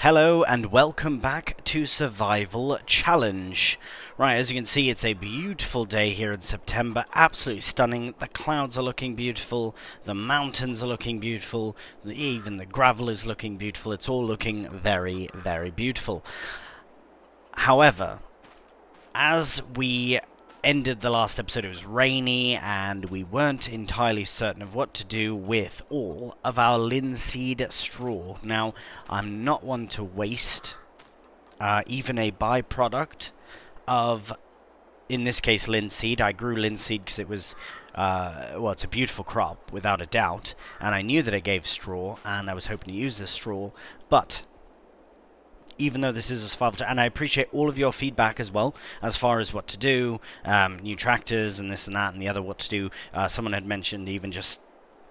Hello and welcome back to Survival Challenge. Right, as you can see, it's a beautiful day here in September. Absolutely stunning. The clouds are looking beautiful. The mountains are looking beautiful. Even the gravel is looking beautiful. It's all looking very, very beautiful. However, as we ended the last episode, it was rainy and we weren't entirely certain of what to do with all of our linseed straw. Now, I'm not one to waste even a byproduct of, in this case, linseed. I grew linseed because it was, well, it's a beautiful crop, without a doubt, and I knew that it gave straw, and I was hoping to use this straw, but even though this is a survival, and I appreciate all of your feedback as well, as far as what to do, new tractors and this and that and the other what to do. Someone had mentioned even just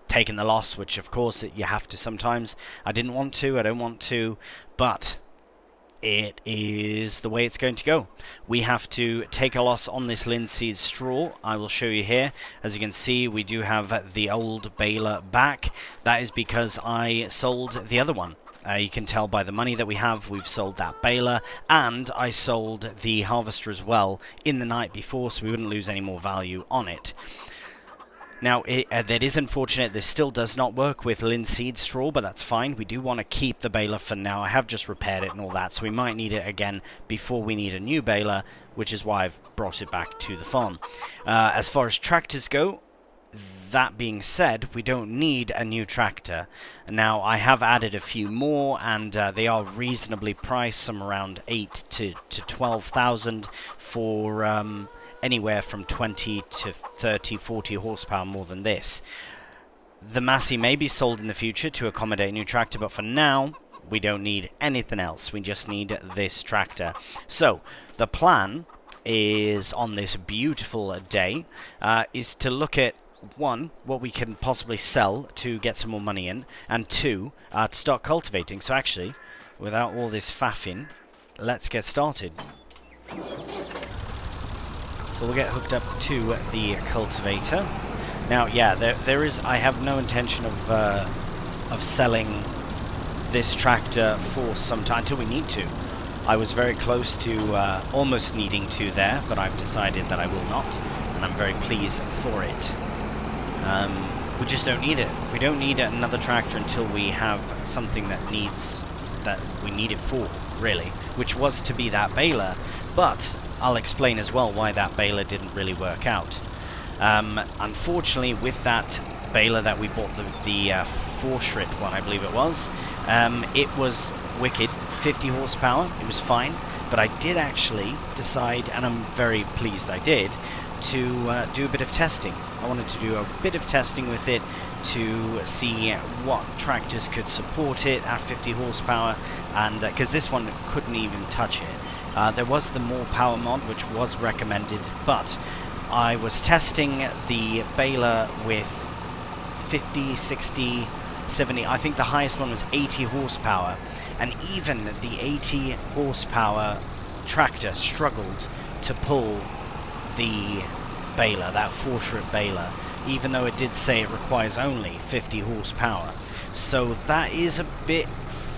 taking the loss, which of course you have to sometimes. I didn't want to, I don't want to, but it is the way it's going to go. We have to take a loss on this linseed straw. I will show you here. As you can see, we do have the old baler back. That is because I sold the other one. You can tell by the money that we have, we've sold that baler, and I sold the harvester as well in the night before, so we wouldn't lose any more value on it. Now, that is unfortunate. This still does not work with linseed straw, but that's fine. We do want to keep the baler for now. I have just repaired it and all that, so we might need it again before we need a new baler, which is why I've brought it back to the farm. As far as tractors go, that being said, we don't need a new tractor. Now, I have added a few more, and they are reasonably priced, some around 8 to 12,000 for anywhere from 20 to 30, 40 horsepower more than this. The Massey may be sold in the future to accommodate a new tractor, but for now, we don't need anything else. We just need this tractor. So, the plan is, on this beautiful day, is to look at, one, what we can possibly sell to get some more money in, and two, to start cultivating. So actually, without all this faffing, let's get started. So we'll get hooked up to the cultivator. Now, yeah, there is. I have no intention of selling this tractor for some time until we need to. I was very close to almost needing to there, but I've decided that I will not, and I'm very pleased for it. We just don't need it. We don't need another tractor until we have something that we need it for, really, which was to be that baler. But I'll explain as well why that baler didn't really work out. Unfortunately, with that baler that we bought, the 4-shrit one, I believe it was wicked, 50 horsepower. It was fine, but I did actually decide, and I'm very pleased I did, to do a bit of testing. I wanted to do a bit of testing with it to see what tractors could support it at 50 horsepower, and because this one couldn't even touch it. There was the more power mod, which was recommended, but I was testing the baler with 50, 60, 70, I think the highest one was 80 horsepower, and even the 80 horsepower tractor struggled to pull the baler, that 4-shrit baler, even though it did say it requires only 50 horsepower. So that is a bit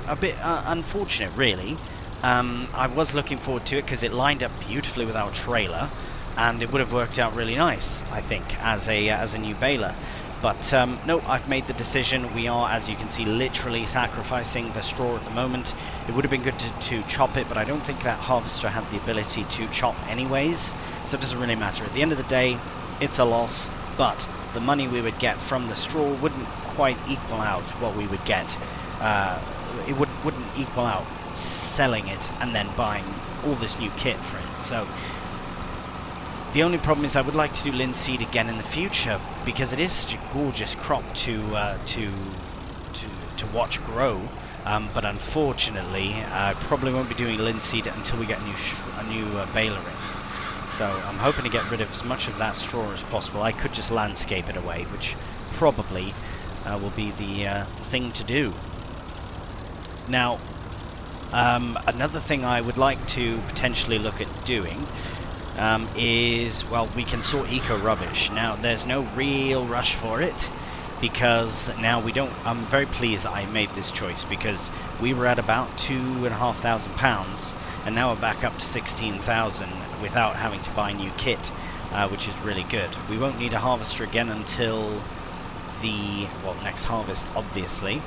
unfortunate, really. I was looking forward to it because it lined up beautifully with our trailer, and it would have worked out really nice, I think, as a new baler. But no, I've made the decision. We are, as you can see, literally sacrificing the straw at the moment. It would have been good to chop it, but I don't think that harvester had the ability to chop anyways, so it doesn't really matter. At the end of the day, it's a loss, but the money we would get from the straw wouldn't quite equal out what we would get. It wouldn't equal out selling it and then buying all this new kit for it. So the only problem is I would like to do linseed again in the future, because it is such a gorgeous crop to watch grow. But unfortunately, I probably won't be doing linseed until we get a new baler in. So I'm hoping to get rid of as much of that straw as possible. I could just landscape it away, which probably will be the thing to do. Now, another thing I would like to potentially look at doing is, well, we can sort eco rubbish. Now, there's no real rush for it, because now we don't. I'm very pleased that I made this choice, because we were at about £2,500, and now we're back up to 16,000 without having to buy new kit, which is really good. We won't need a harvester again until the next harvest, obviously,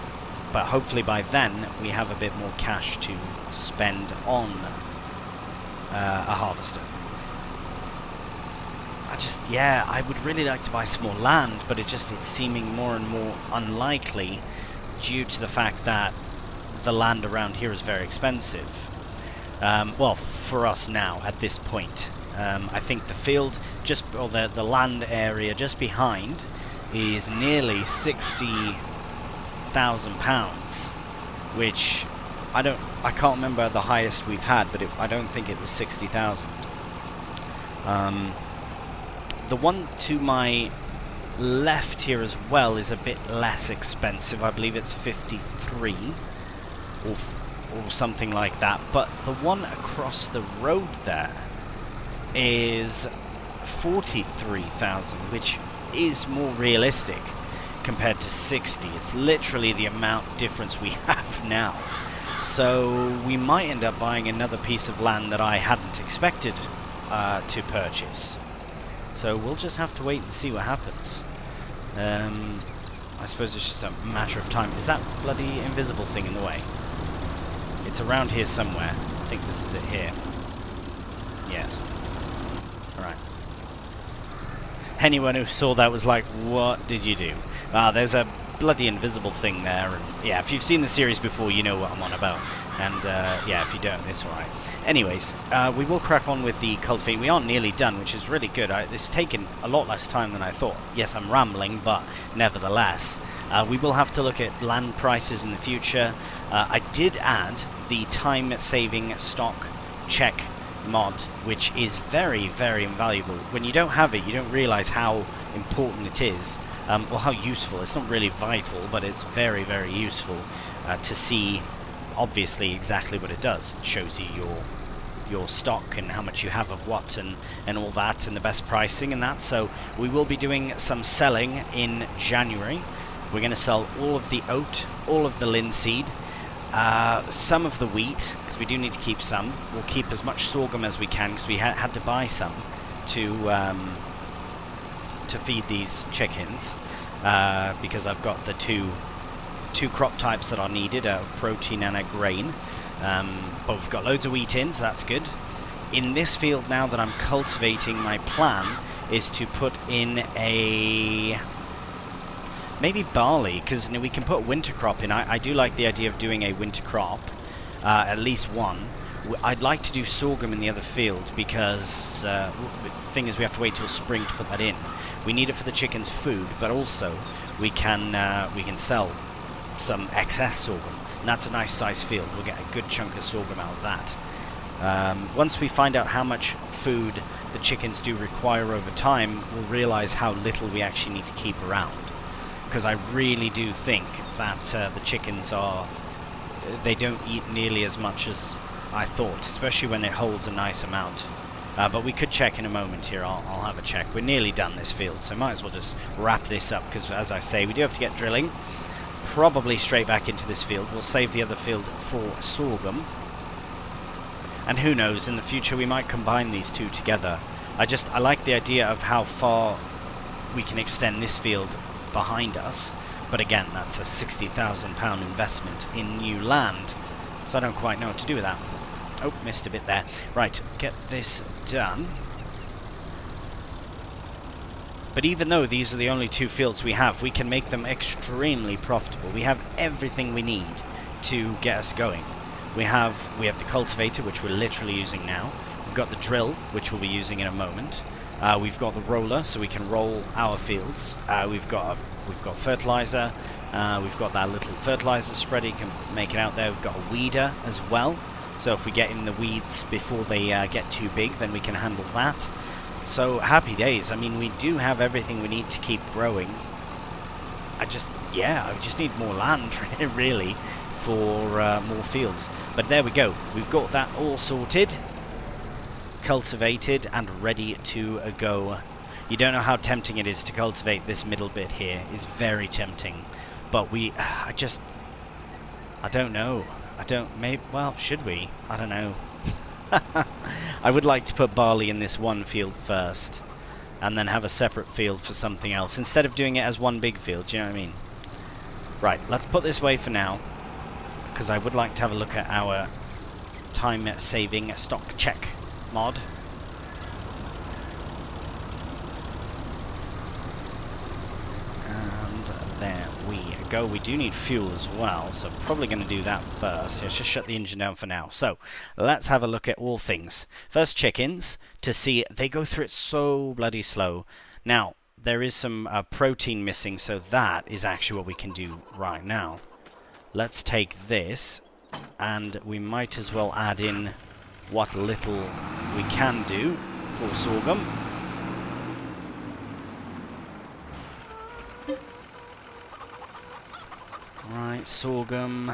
but hopefully by then we have a bit more cash to spend on a harvester. I would really like to buy some more land, but it's seeming more and more unlikely due to the fact that the land around here is very expensive. Well, for us now, at this point. I think the field, the land area just behind is nearly £60,000, which I can't remember the highest we've had, but I don't think it was 60,000. The one to my left here as well is a bit less expensive. I believe it's 53 or something like that. But the one across the road there is 43,000, which is more realistic compared to 60. It's literally the amount difference we have now. So we might end up buying another piece of land that I hadn't expected to purchase. So we'll just have to wait and see what happens. I suppose it's just a matter of time. Is that bloody invisible thing in the way? It's around here somewhere. I think this is it here. Yes. Alright. Anyone who saw that was like, what did you do? There's a bloody invisible thing there. And yeah, if you've seen the series before, you know what I'm on about. And yeah, if you don't, it's alright. Anyways, we will crack on with the cultivating. We are nearly done, which is really good. It's taken a lot less time than I thought. Yes, I'm rambling, but nevertheless, we will have to look at land prices in the future. I did add the time-saving stock check mod, which is very, very invaluable. When you don't have it, you don't realize how important it is, or how useful. It's not really vital, but it's very, very useful to see, obviously, exactly what it does. It shows you your stock and how much you have of what and all that, and the best pricing and that. So we will be doing some selling in January. We're going to sell all of the oat, all of the linseed, some of the wheat, because we do need to keep some. We'll keep as much sorghum as we can, because we had to buy some to feed these chickens, because I've got the two crop types that are needed, a protein and a grain. But we've got loads of wheat in, so that's good. In this field now that I'm cultivating, my plan is to put in maybe barley, because we can put a winter crop in. I do like the idea of doing a winter crop, at least one. I'd like to do sorghum in the other field, because the thing is we have to wait till spring to put that in. We need it for the chickens' food, but also we can sell some excess sorghum, and that's a nice size field. We'll get a good chunk of sorghum out of that. Once we find out how much food the chickens do require over time, we'll realize how little we actually need to keep around, because I really do think that the chickens they don't eat nearly as much as I thought, especially when it holds a nice amount. But we could check in a moment here. I'll have a check. We're nearly done this field, so might as well just wrap this up, because as I say, we do have to get drilling. Probably straight back into this field. We'll save the other field for sorghum. And who knows, in the future we might combine these two together. I like the idea of how far we can extend this field behind us. But again, that's a £60,000 investment in new land. So I don't quite know what to do with that. Oh, missed a bit there. Right, get this done. But even though these are the only two fields we have, we can make them extremely profitable. We have everything we need to get us going. We have the cultivator, which we're literally using now. We've got the drill, which we'll be using in a moment. We've got the roller, so we can roll our fields. We've got fertilizer. We've got that little fertilizer spreader, you can make it out there. We've got a weeder as well, so if we get in the weeds before they get too big, then we can handle that. So happy days. I mean, we do have everything we need to keep growing. I just need more land, really, for more fields. But there we go. We've got that all sorted, cultivated, and ready to go. You don't know how tempting it is to cultivate this middle bit here. It's very tempting. But I don't know. Well, should we? I don't know. I would like to put barley in this one field first, and then have a separate field for something else, instead of doing it as one big field, do you know what I mean? Right, let's put this away for now, because I would like to have a look at our time-saving stock check mod. And there we go. We do need fuel as well, so I'm probably going to do that first. Let's just shut the engine down for now. So let's have a look at all things. First, chickens, to see they go through it so bloody slow. Now, there is some protein missing, so that is actually what we can do right now. Let's take this, and we might as well add in what little we can do for sorghum. Right, sorghum.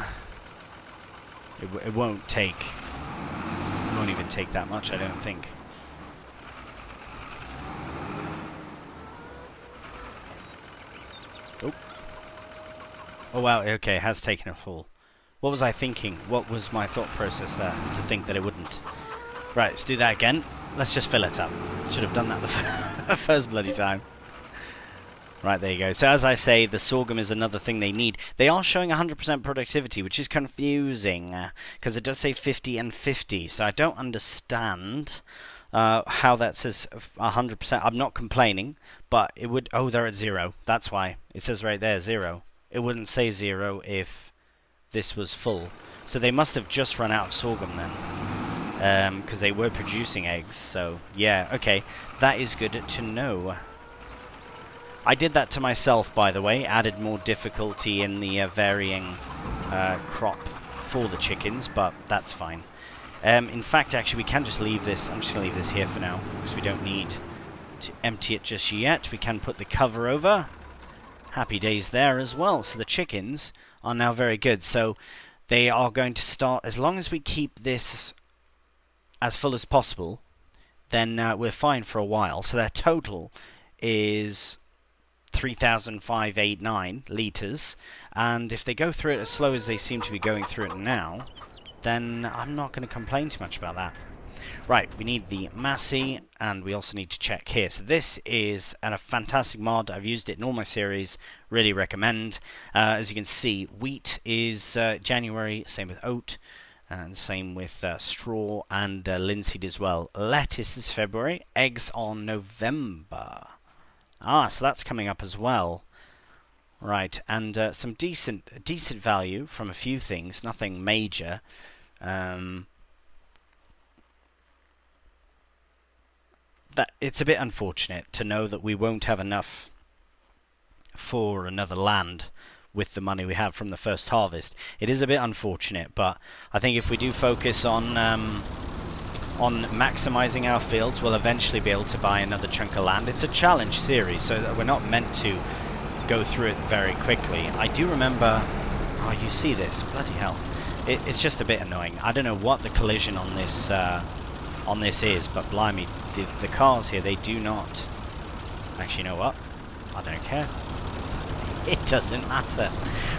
It won't even take that much, I don't think. Oh wow, okay, it has taken a fall. What was I thinking? What was my thought process there to think that it wouldn't? Right, let's do that again. Let's just fill it up. Should have done that the first bloody time. Right, there you go. So as I say, the sorghum is another thing they need. They are showing 100% productivity, which is confusing, because it does say 50 and 50, so I don't understand how that says 100%. I'm not complaining, but it would... Oh, they're at 0. That's why. It says right there, 0. It wouldn't say 0 if this was full. So they must have just run out of sorghum then, because they were producing eggs. So, yeah, okay. That is good to know. I did that to myself, by the way. Added more difficulty in the varying crop for the chickens, but that's fine. In fact, actually, we can just leave this. I'm just going to leave this here for now, because we don't need to empty it just yet. We can put the cover over. Happy days there as well. So the chickens are now very good. So they are going to start, as long as we keep this as full as possible, then we're fine for a while. So their total is 3,589 litres, and if they go through it as slow as they seem to be going through it now, then I'm not going to complain too much about that. Right, we need the Massey, and we also need to check here. So this is a fantastic mod. I've used it in all my series. Really recommend. As you can see, wheat is January, same with oat, and same with straw and linseed as well. Lettuce is February. Eggs are November. Ah, so that's coming up as well. Right, and some decent value from a few things. Nothing major. That it's a bit unfortunate to know that we won't have enough for another land with the money we have from the first harvest. It is a bit unfortunate, but I think if we do focus on maximizing our fields, we'll eventually be able to buy another chunk of land. It's a challenge series, so that we're not meant to go through it very quickly. I do remember... Oh, you see this? Bloody hell. It's just a bit annoying. I don't know what the collision on this is, but blimey, the cars here, they do not... Actually, you know what? I don't care. It doesn't matter.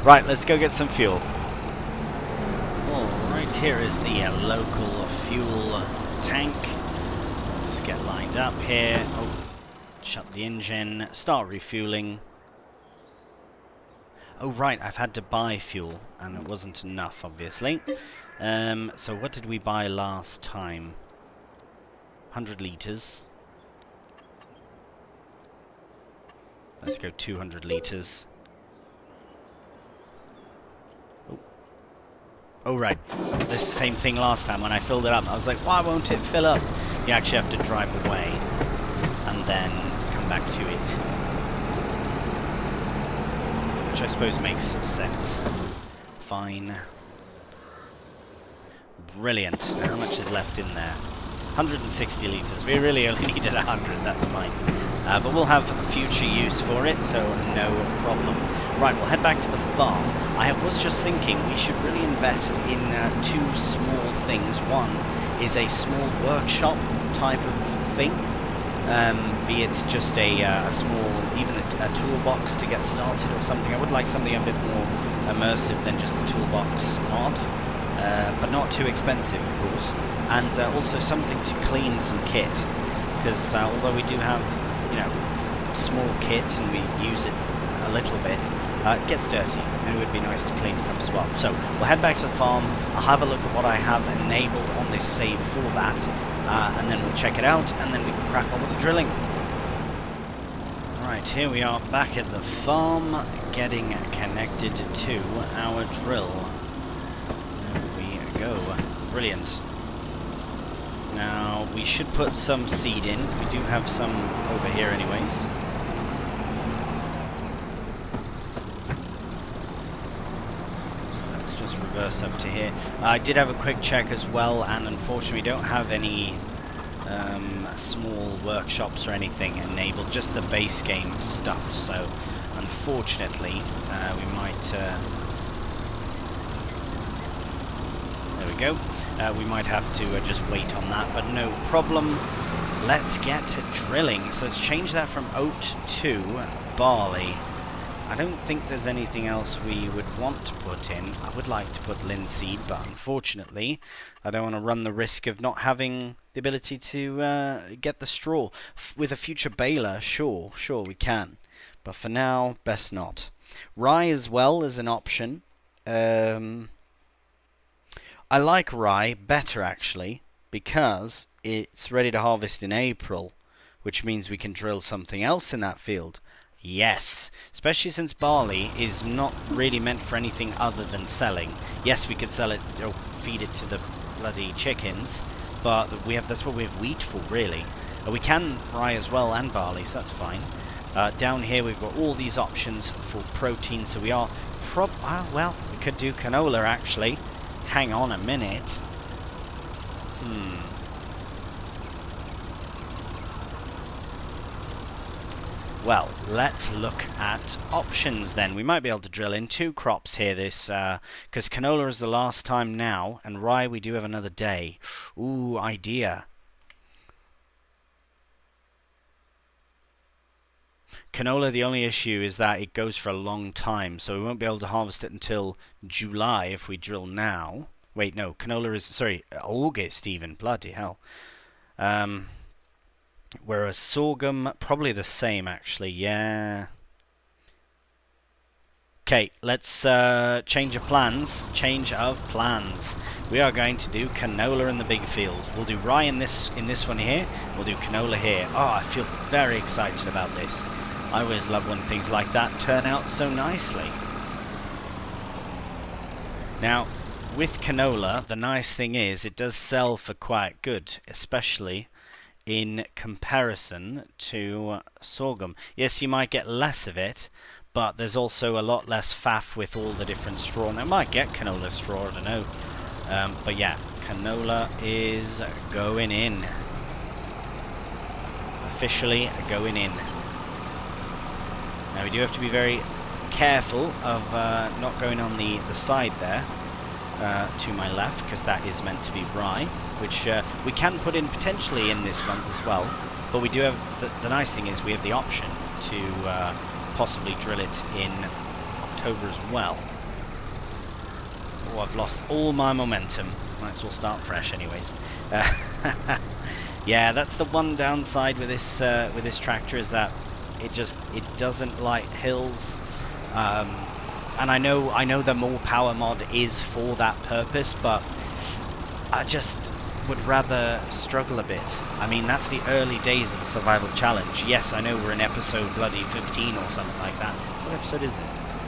Right, let's go get some fuel. Alright, here is the local fuel tank. I'll just get lined up here. Oh, shut the engine. Start refueling. Oh, right, I've had to buy fuel, and it wasn't enough, obviously. So what did we buy last time? 100 litres. Let's go 200 litres. Oh. Oh, right. This same thing last time when I filled it up. I was like, why won't it fill up? You actually have to drive away and then come back to it. Which I suppose makes sense. Fine. Brilliant. Now, how much is left in there? 160 litres. We really only needed 100, that's fine. But we'll have future use for it, so no problem. Right, we'll head back to the farm. I was just thinking we should really invest in two small things. One is a small workshop type of thing, be it just a small, even a toolbox to get started or something. I would like something a bit more immersive than just the toolbox mod, but not too expensive, of course. And also something to clean some kit, because although we do have, you know, small kit and we use it a little bit, it gets dirty, and it would be nice to clean it up as well. So we'll head back to the farm. I'll have a look at what I have enabled on this save for that, and then we'll check it out, and then we can crack on with the drilling. Right, here we are back at the farm, getting connected to our drill. There we go. Brilliant. Now, we should put some seed in. We do have some over here anyways. So let's just reverse up to here. I did have a quick check as well, and unfortunately we don't have any small workshops or anything enabled, just the base game stuff. So, unfortunately, we might... there we go. We might have to just wait on that, but no problem. Let's get to drilling. So let's change that from oat to barley. I don't think there's anything else we would want to put in. I would like to put linseed, but unfortunately I don't want to run the risk of not having the ability to get the straw. With a future baler, sure we can. But for now, best not. Rye as well is an option. I like rye better, actually, because it's ready to harvest in April, which means we can drill something else in that field. Yes, especially since barley is not really meant for anything other than selling. Yes, we could sell it or feed it to the bloody chickens, but that's what we have wheat for, really. We can rye as well and barley, so that's fine. Down here we've got all these options for protein, so we are well, we could do canola, actually. Hang on a minute. Well, let's look at options then. We might be able to drill in 2 crops here, because canola is the last time now, and rye we do have another day. Ooh, idea. Canola, the only issue is that it goes for a long time, so we won't be able to harvest it until July if we drill now. Wait, no, canola is, sorry, August even, bloody hell. Whereas sorghum, probably the same actually, yeah. Okay, let's change of plans. We are going to do canola in the big field. We'll do rye in this one here. We'll do canola here. Oh, I feel very excited about this. I always love when things like that turn out so nicely. Now, with canola, the nice thing is it does sell for quite good, especially in comparison to sorghum. Yes, you might get less of it, but there's also a lot less faff with all the different straw. And I might get canola straw, I don't know. But yeah, canola is going in. Officially going in. Now we do have to be very careful of not going on the side there to my left, because that is meant to be rye, which we can put in potentially in this month as well. But we do have, the nice thing is we have the option to possibly drill it in October as well. Oh, I've lost all my momentum. Might as well start fresh anyways. Yeah, that's the one downside with this tractor, is that it doesn't like hills. And I know the more power mod is for that purpose, but I just would rather struggle a bit. I mean, that's the early days of a survival challenge. Yes, I know we're in episode bloody 15 or something like that. What episode is it?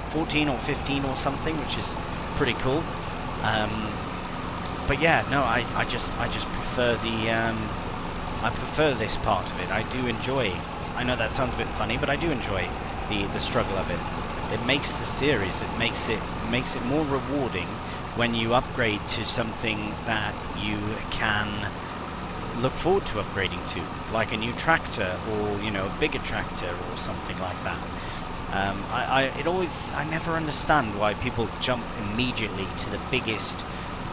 14 or 15 or something, which is pretty cool. But yeah, no, I just prefer the I prefer this part of it. I do enjoy. I know that sounds a bit funny, but I do enjoy the struggle of it. It makes the series. It makes it more rewarding when you upgrade to something that you can look forward to upgrading to, like a new tractor or a bigger tractor or something like that. I never understand why people jump immediately to the biggest,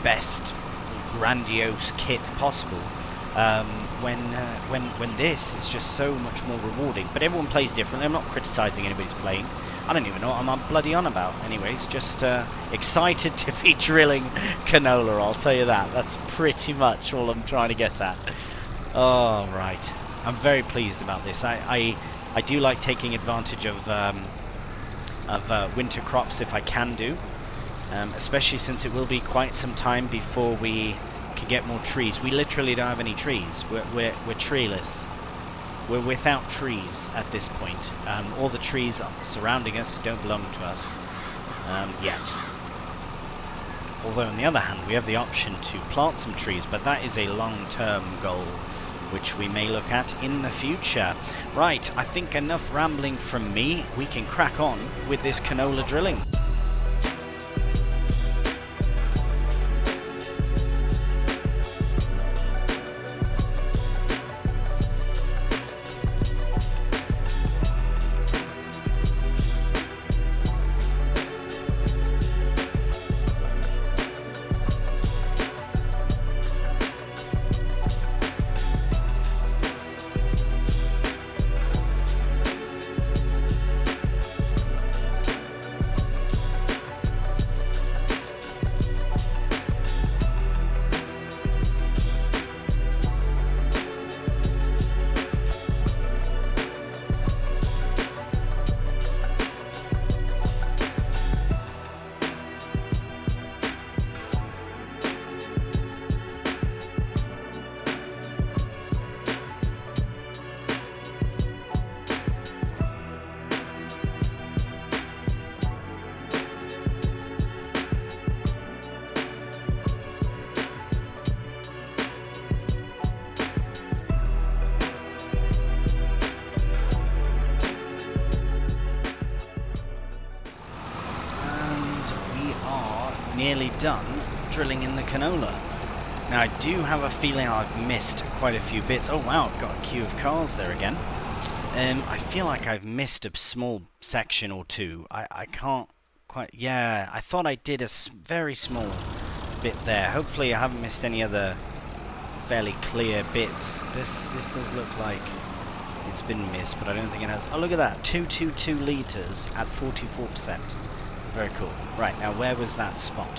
best, grandiose kit possible. When this is just so much more rewarding. But everyone plays differently. I'm not criticising anybody's playing. I don't even know what I'm bloody on about. Anyways, just excited to be drilling canola, I'll tell you that. That's pretty much all I'm trying to get at. Oh, right. I'm very pleased about this. I do like taking advantage of winter crops if I can do. Especially since it will be quite some time before we can get more trees. We literally don't have any trees. We're treeless. We're without trees at this point. All the trees surrounding us don't belong to us yet. Although on the other hand, we have the option to plant some trees, but that is a long-term goal, which we may look at in the future. Right, I think enough rambling from me. We can crack on with this canola drilling. Nearly done drilling in the canola. Now I do have a feeling I've missed quite a few bits. Oh wow, I've got a queue of cars there again. I feel like I've missed a small section or two. I can't quite... Yeah, I thought I did a very small bit there. Hopefully I haven't missed any other fairly clear bits. This does look like it's been missed, but I don't think it has. Oh, look at that. 222 litres at 44%. Very cool. Right, now where was that spot?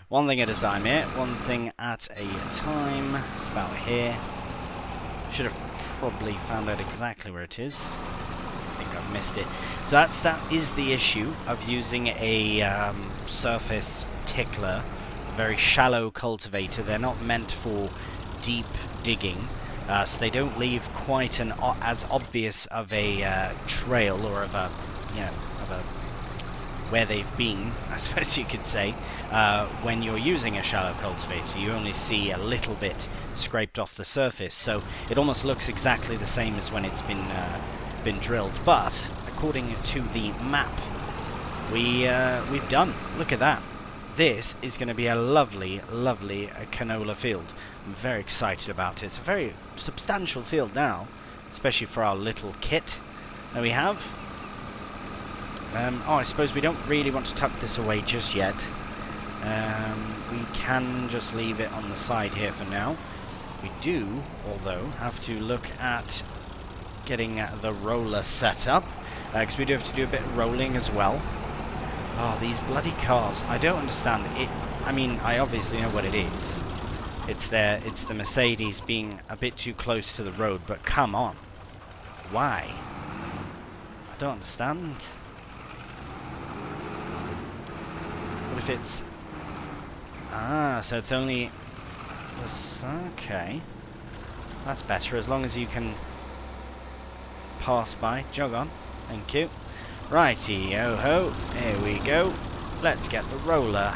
One thing at a time here. One thing at a time. It's about here. Should have probably found out exactly where it is. I think I've missed it. So that is the issue of using a surface tickler, a very shallow cultivator. They're not meant for deep digging, so they don't leave quite an as obvious of a trail or of a where they've been, I suppose you could say, when you're using a shallow cultivator. You only see a little bit scraped off the surface, so it almost looks exactly the same as when it's been drilled. But according to the map we've done, look at that. This is going to be a lovely, lovely canola field. I'm very excited about it. It's a very substantial field now, especially for our little kit that we have. Oh, I suppose we don't really want to tuck this away just yet. We can just leave it on the side here for now. We do, although, have to look at getting the roller set up, because we do have to do a bit of rolling as well. Oh, these bloody cars. I don't understand it. I mean, I obviously know what it is. It's the Mercedes being a bit too close to the road, but come on. Why? I don't understand. What if it's... Ah, so it's only... this, okay. That's better, as long as you can pass by. Jog on. Thank you. Righty-o-ho. Here we go. Let's get the roller.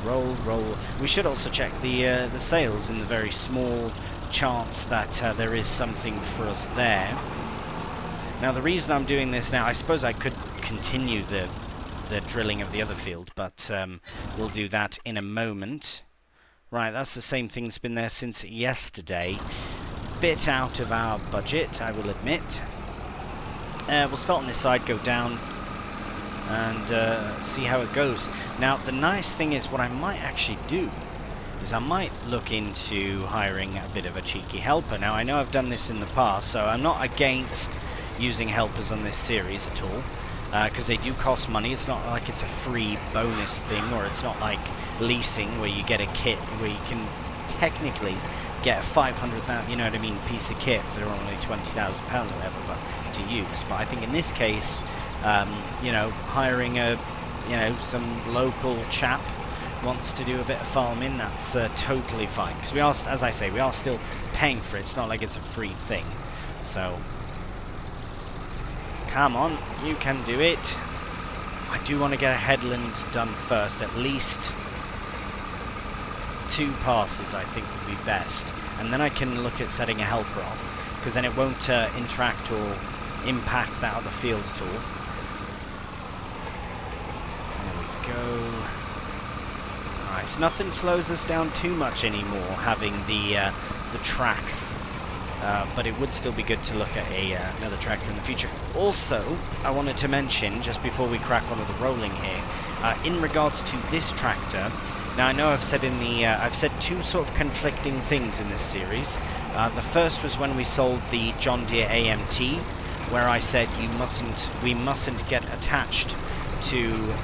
roll, roll. We should also check the sails in the very small chance that there is something for us there. Now the reason I'm doing this now, I suppose I could continue the drilling of the other field, but we'll do that in a moment. Right, that's the same thing that's been there since yesterday. Bit out of our budget, I will admit. We'll start on this side, go down, and see how it goes. Now, the nice thing is, what I might actually do is I might look into hiring a bit of a cheeky helper. Now, I know I've done this in the past, so I'm not against using helpers on this series at all, because they do cost money. It's not like it's a free bonus thing, or it's not like leasing where you get a kit where you can technically get a 500,000, you know what I mean, piece of kit for only £20,000 or whatever but to use. But I think in this case, you know, hiring a, you know, some local chap wants to do a bit of farming, that's totally fine, because we are, as I say, we are still paying for it. It's not like it's a free thing. So come on, you can do it. I do want to get a headland done first, at least 2 passes I think would be best, and then I can look at setting a helper off, because then it won't interact or impact that other field at all. There we go. Alright, so nothing slows us down too much anymore, having the tracks, but it would still be good to look at another tractor in the future. Also, I wanted to mention, just before we crack on with the rolling here, in regards to this tractor. Now I know I've said I've said 2 sort of conflicting things in this series. The first was when we sold the John Deere AMT, where I said we mustn't get attached to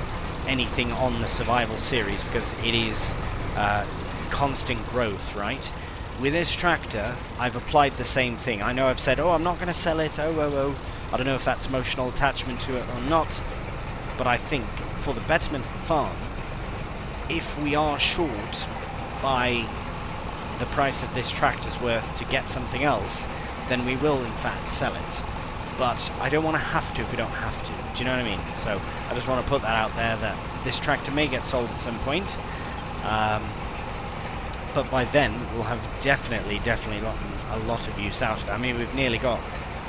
anything on the survival series because it is constant growth, right? With this tractor, I've applied the same thing. I know I've said, oh, I'm not going to sell it, oh. I don't know if that's emotional attachment to it or not, but I think for the betterment of the farm, if we are short by the price of this tractor's worth to get something else, then we will in fact sell it. But I don't want to have to if we don't have to. Do you know what I mean? So I just want to put that out there, that this tractor may get sold at some point. But by then we'll have definitely gotten a lot of use out of it. I mean, we've nearly got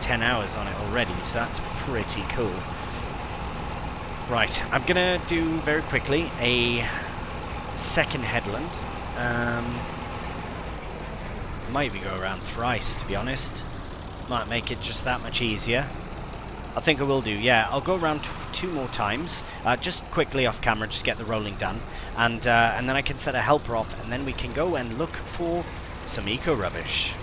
10 hours on it already, so that's pretty cool. Right, I'm gonna do very quickly a second headland. Might even go around thrice, to be honest. Might make it just that much easier. I think I will do, yeah. I'll go around 2 more times, just quickly off camera, just get the rolling done, and then I can set a helper off, and then we can go and look for some eco-rubbish.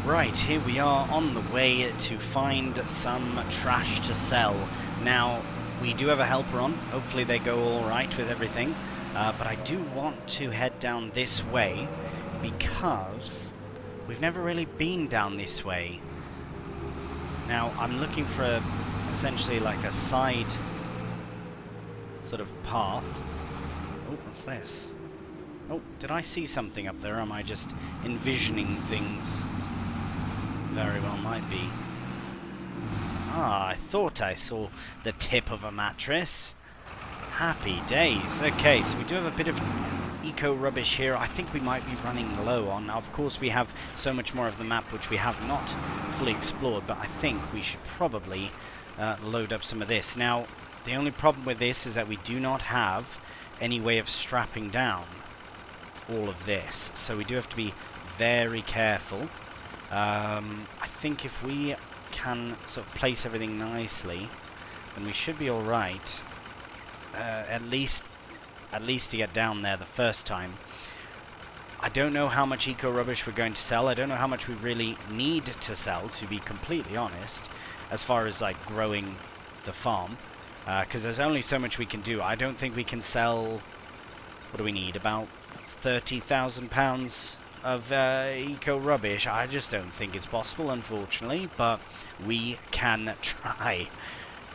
Right, here we are on the way to find some trash to sell. Now, we do have a helper on. Hopefully they go alright with everything, but I do want to head down this way because we've never really been down this way. Now, I'm looking for essentially like a side sort of path. Oh, what's this? Oh, did I see something up there, or am I just envisioning things? Very well might be. Ah, I thought I saw the tip of a mattress. Happy days. Okay, so we do have a bit of eco-rubbish here. I think we might be running low on. Now, of course, we have so much more of the map which we have not fully explored, but I think we should probably load up some of this. Now, the only problem with this is that we do not have any way of strapping down all of this, so we do have to be very careful. I think if we can sort of place everything nicely, then we should be alright. At least to get down there the first time. I don't know how much eco-rubbish we're going to sell. I don't know how much we really need to sell, to be completely honest, as far as like growing the farm, because there's only so much we can do. I don't think we can sell, what do we need, about £30,000 of eco-rubbish. I just don't think it's possible, unfortunately, but we can try.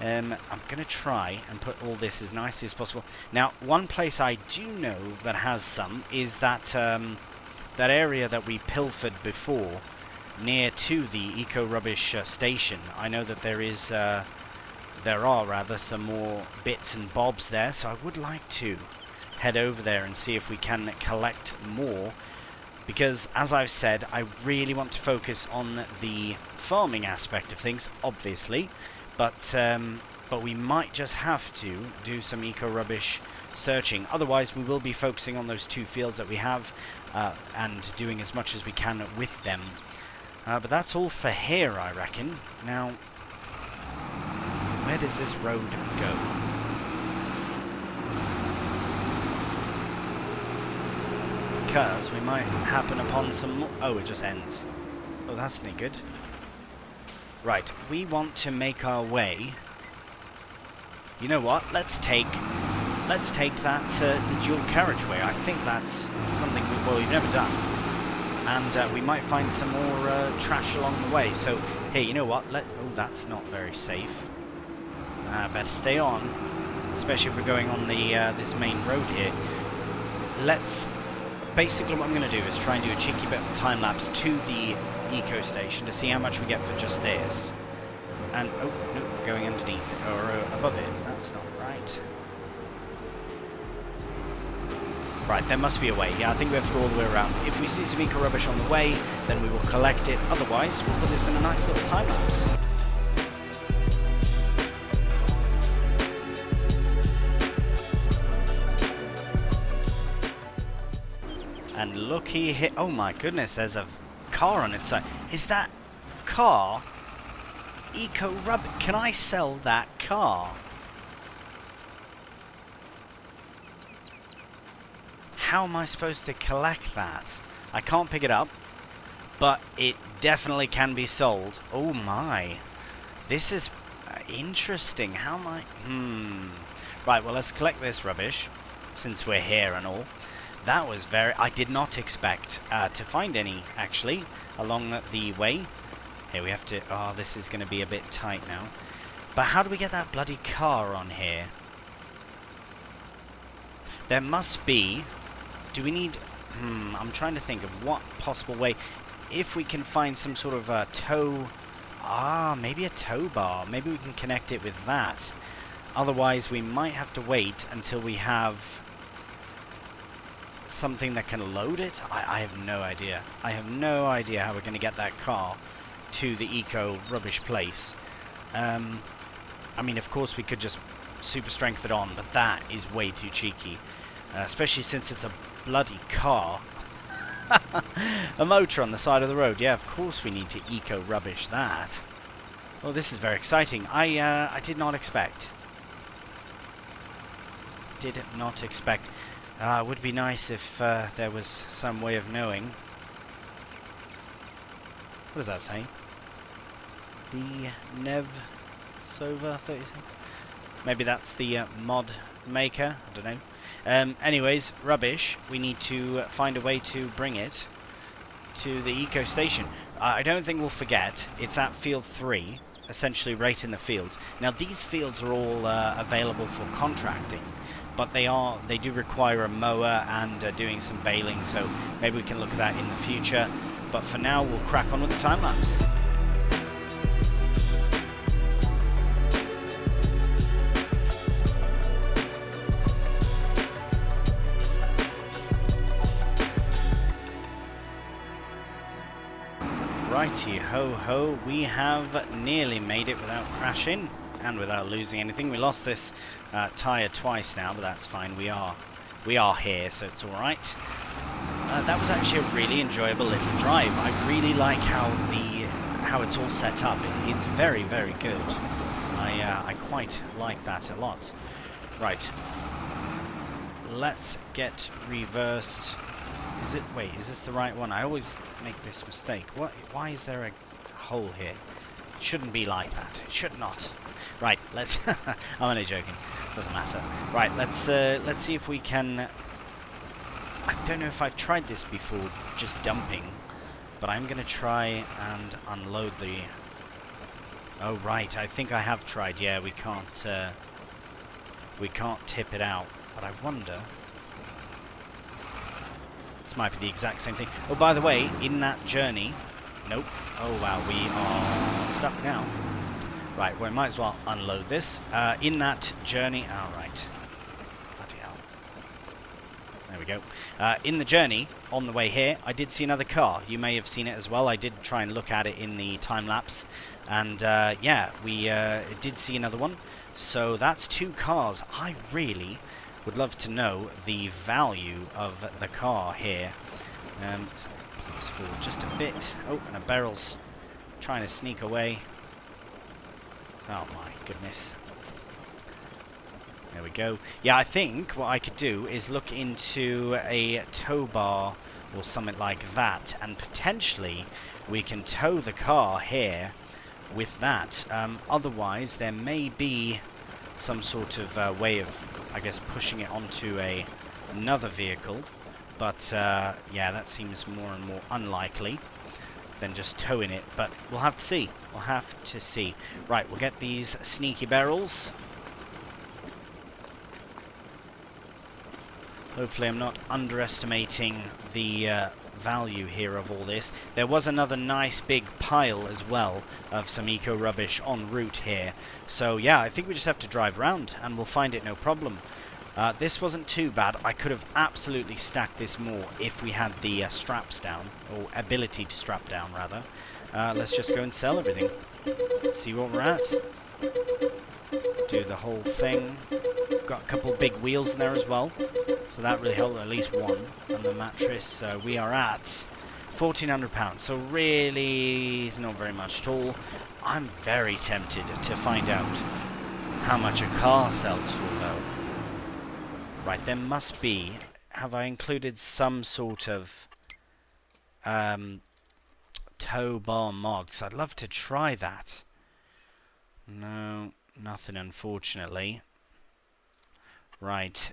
I'm going to try and put all this as nicely as possible. Now, one place I do know that has some is that that area that we pilfered before, near to the eco-rubbish station. I know that there are rather some more bits and bobs there, so I would like to head over there and see if we can collect more. Because, as I've said, I really want to focus on the farming aspect of things, obviously. But we might just have to do some eco-rubbish searching. Otherwise, we will be focusing on those 2 fields that we have and doing as much as we can with them. But that's all for here, I reckon. Now, where does this road go? Because we might happen upon some more... Oh, it just ends. Oh, that's not good. Right, we want to make our way... You know what? Let's take that the dual carriageway. I think that's something we've never done. And we might find some more trash along the way. So, hey, you know what? Oh, that's not very safe. Better stay on. Especially if we're going on the this main road here. Basically what I'm going to do is try and do a cheeky bit of time-lapse to the eco station to see how much we get for just this. And, oh, no, we're going underneath it, or above it. That's not right. Right, there must be a way. Yeah, I think we have to go all the way around. If we see some eco-rubbish on the way, then we will collect it. Otherwise, we'll put this in a nice little time-lapse. And looky here. Oh my goodness, there's a car on its side. Is that car eco-rubbish? Can I sell that car? How am I supposed to collect that? I can't pick it up, but it definitely can be sold. Oh my. This is interesting. How am I... Right, well, let's collect this rubbish, since we're here and all. That was very... I did not expect to find any, actually, along the way. Here, we have to... Oh, this is going to be a bit tight now. But how do we get that bloody car on here? There must be... Do we need... I'm trying to think of what possible way... If we can find some sort of a tow... maybe a tow bar. Maybe we can connect it with that. Otherwise, we might have to wait until we have... something that can load it? I have no idea. I have no idea how we're going to get that car to the eco-rubbish place. I mean, of course, we could just super strength it on, but that is way too cheeky. Especially since it's a bloody car. A motor on the side of the road. Yeah, of course we need to eco-rubbish that. Well, this is very exciting. I did not expect. Did not expect. It would be nice if there was some way of knowing. What does that say? The Nev Sova 37? Maybe that's the mod maker. I don't know. Anyways, rubbish. We need to find a way to bring it to the eco station. I don't think we'll forget. It's at field 3, essentially right in the field. Now, these fields are all available for contracting. But they do require a mower and doing some baling, so maybe we can look at that in the future. But for now, we'll crack on with the time-lapse. Righty ho ho, we have nearly made it without crashing. And without losing anything. We lost this tyre twice now, but that's fine. We are here, so it's all right. That was actually a really enjoyable little drive. I really like how it's all set up. It's very, very good. I quite like that a lot. Right. Let's get reversed. Wait, is this the right one? I always make this mistake. Why is there a hole here? It shouldn't be like that. It should not. Right, let's... I'm only joking. Doesn't matter. Right, let's see if we can... I don't know if I've tried this before, just dumping. But I'm going to try and unload the... Oh, right, I think I have tried. Yeah, we can't tip it out. But I wonder... This might be the exact same thing. Oh, by the way, in that journey... Nope. Oh, wow, we are stuck now. Right, well, we might as well unload this. In that journey... Oh, right. Bloody hell. There we go. In the journey, on the way here, I did see another car. You may have seen it as well. I did try and look at it in the time-lapse. And, yeah, we did see another one. So that's 2 cars. I really would love to know the value of the car here. So pull this forward just a bit. Oh, and a barrel's trying to sneak away. Oh, my goodness. There we go. Yeah, I think what I could do is look into a tow bar or something like that, and potentially we can tow the car here with that. Otherwise, there may be some sort of way of, I guess, pushing it onto another vehicle. But, yeah, that seems more and more unlikely than just towing it. But we'll have to see. We'll have to see. Right, we'll get these sneaky barrels. Hopefully I'm not underestimating the value here of all this. There was another nice big pile as well of some eco-rubbish en route here. So yeah, I think we just have to drive around and we'll find it no problem. This wasn't too bad. I could have absolutely stacked this more if we had the straps down, or ability to strap down rather. Let's just go and sell everything. See what we're at. Do the whole thing. Got a couple big wheels in there as well. So that really helped, at least one. And the mattress, we are at £1,400. So really, it's not very much at all. I'm very tempted to find out how much a car sells for, though. Right, there must be... Have I included some sort of tow bar mod? 'Cause I'd love to try that. No, nothing, unfortunately. Right,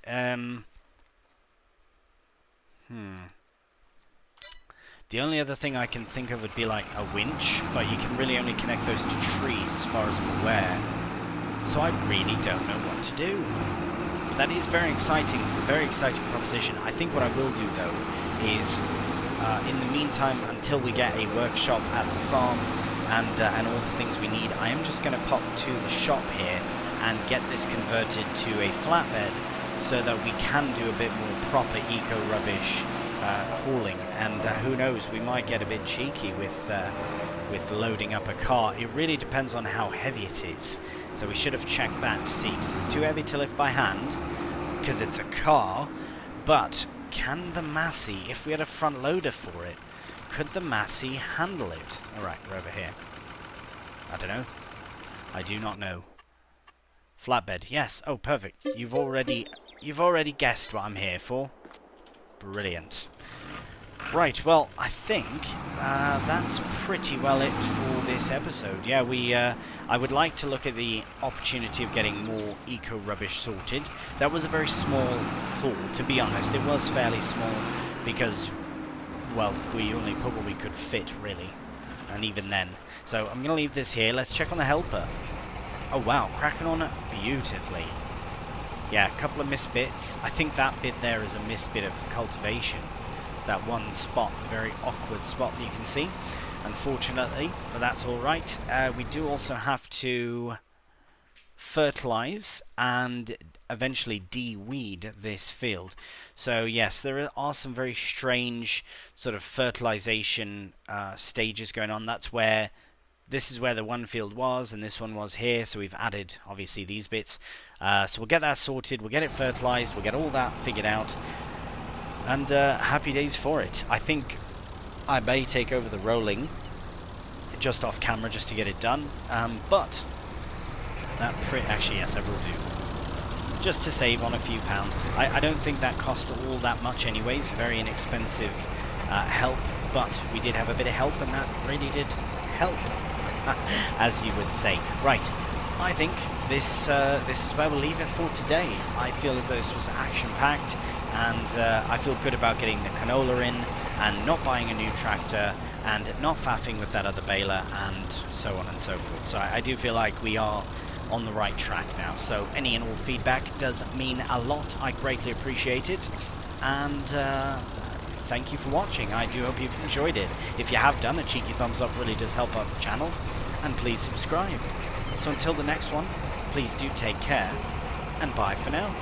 The only other thing I can think of would be like a winch, but you can really only connect those to trees as far as I'm aware. So I really don't know what to do. But that is very exciting proposition. I think what I will do though is, in the meantime, until we get a workshop at the farm and all the things we need, I am just going to pop to the shop here and get this converted to a flatbed so that we can do a bit more proper eco-rubbish hauling. And who knows, we might get a bit cheeky with loading up a car. It really depends on how heavy it is. So we should have checked that to see, because it's too heavy to lift by hand, because it's a car. But can the Massey, if we had a front loader for it, could the Massey handle it? Alright, we're over here. I don't know. I do not know. Flatbed, yes. Oh, perfect. You've already guessed what I'm here for. Brilliant. Right, well, I think that's pretty well it for this episode. Yeah, I would like to look at the opportunity of getting more eco-rubbish sorted. That was a very small haul, to be honest. It was fairly small because, well, we only put what we could fit, really. And even then. So I'm going to leave this here. Let's check on the helper. Oh, wow, cracking on beautifully. Yeah, a couple of missed bits. I think that bit there is a missed bit of cultivation. That one spot, the very awkward spot that you can see, unfortunately, but that's alright. We do also have to fertilize and eventually de-weed this field. So yes, there are some very strange sort of fertilization stages going on. That's where this is where the one field was and this one was here, so we've added obviously these bits. So we'll get that sorted, we'll get it fertilized, we'll get all that figured out. And happy days for it. I think I may take over the rolling just off camera just to get it done. But that actually, yes, I will do. Just to save on a few pounds. I don't think that cost all that much anyways. Very inexpensive help. But we did have a bit of help and that really did help, as you would say. Right, I think this is where we'll leave it for today. I feel as though this was action-packed. And I feel good about getting the canola in and not buying a new tractor and not faffing with that other baler and so on and so forth. So I do feel like we are on the right track now. So any and all feedback does mean a lot. I greatly appreciate it. And thank you for watching. I do hope you've enjoyed it. If you have done, a cheeky thumbs up really does help out the channel. And please subscribe. So until the next one, please do take care. And bye for now.